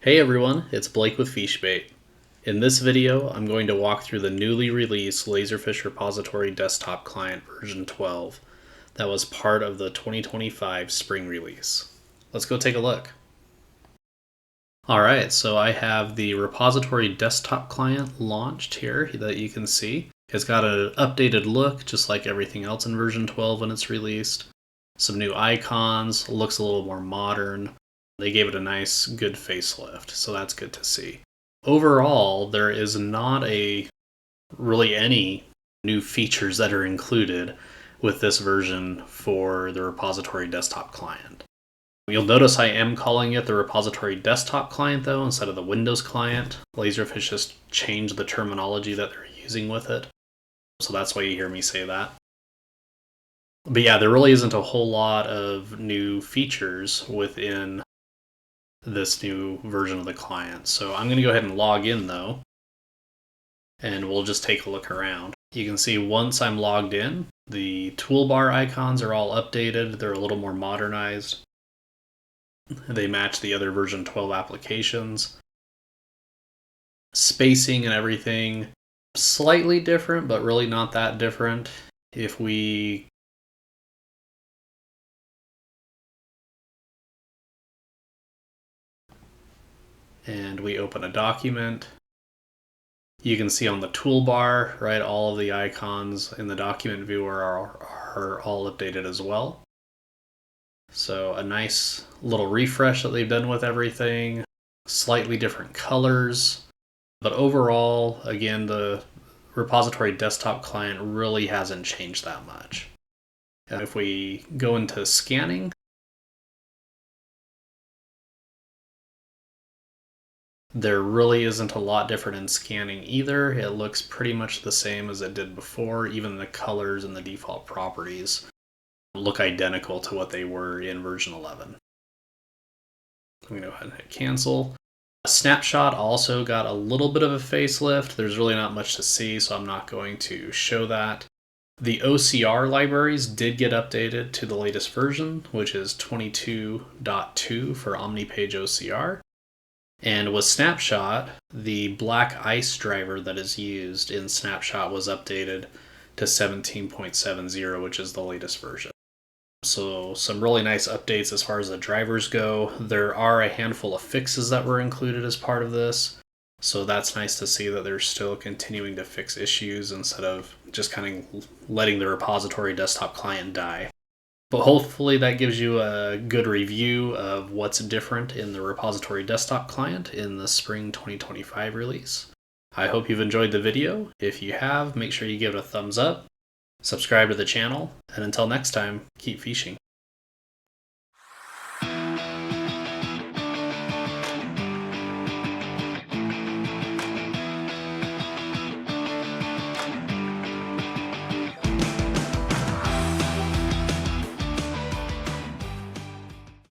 Hey everyone, it's Blake with FicheBait. In this video, I'm going to walk through the newly released Laserfiche Repository Desktop Client version 12 that was part of the 2025 spring release. Let's go take a look. Alright, so I have the Repository Desktop Client launched here that you can see. It's got an updated look, just like everything else in version 12 when it's released. Some new icons, looks a little more modern. They gave it a nice, good facelift, so that's good to see. Overall, there is not really any new features that are included with this version for the Repository Desktop Client. You'll notice I am calling it the Repository Desktop Client though, instead of the Windows Client. Laserfiche just changed the terminology that they're using with it, so that's why you hear me say that. But yeah, there really isn't a whole lot of new features within this new version of the client. So I'm going to go ahead and log in though, and we'll just take a look around. You can see once I'm logged in, the toolbar icons are all updated. They're a little more modernized. They match the other version 12 applications. Spacing and everything, slightly different, but really not that different. If we open a document, you can see on the toolbar, right, all of the icons in the document viewer are all updated as well. So a nice little refresh that they've done with everything, slightly different colors, but overall, again, the repository desktop client really hasn't changed that much. And if we go into scanning, there really isn't a lot different in scanning either. It looks pretty much the same as it did before. Even the colors and the default properties look identical to what they were in version 11. I'm going to go ahead and hit cancel. Snapshot also got a little bit of a facelift. There's really not much to see, so I'm not going to show that. The OCR libraries did get updated to the latest version, which is 22.2 for OmniPage OCR. And with Snapshot, the black ice driver that is used in Snapshot was updated to 17.70, which is the latest version. So some really nice updates as far as the drivers go. There are a handful of fixes that were included as part of this. So that's nice to see that they're still continuing to fix issues instead of just kind of letting the repository desktop client die. But hopefully that gives you a good review of what's different in the repository desktop client in the spring 2025 release. I hope you've enjoyed the video. If you have, make sure you give it a thumbs up, subscribe to the channel, and until next time, keep fishing.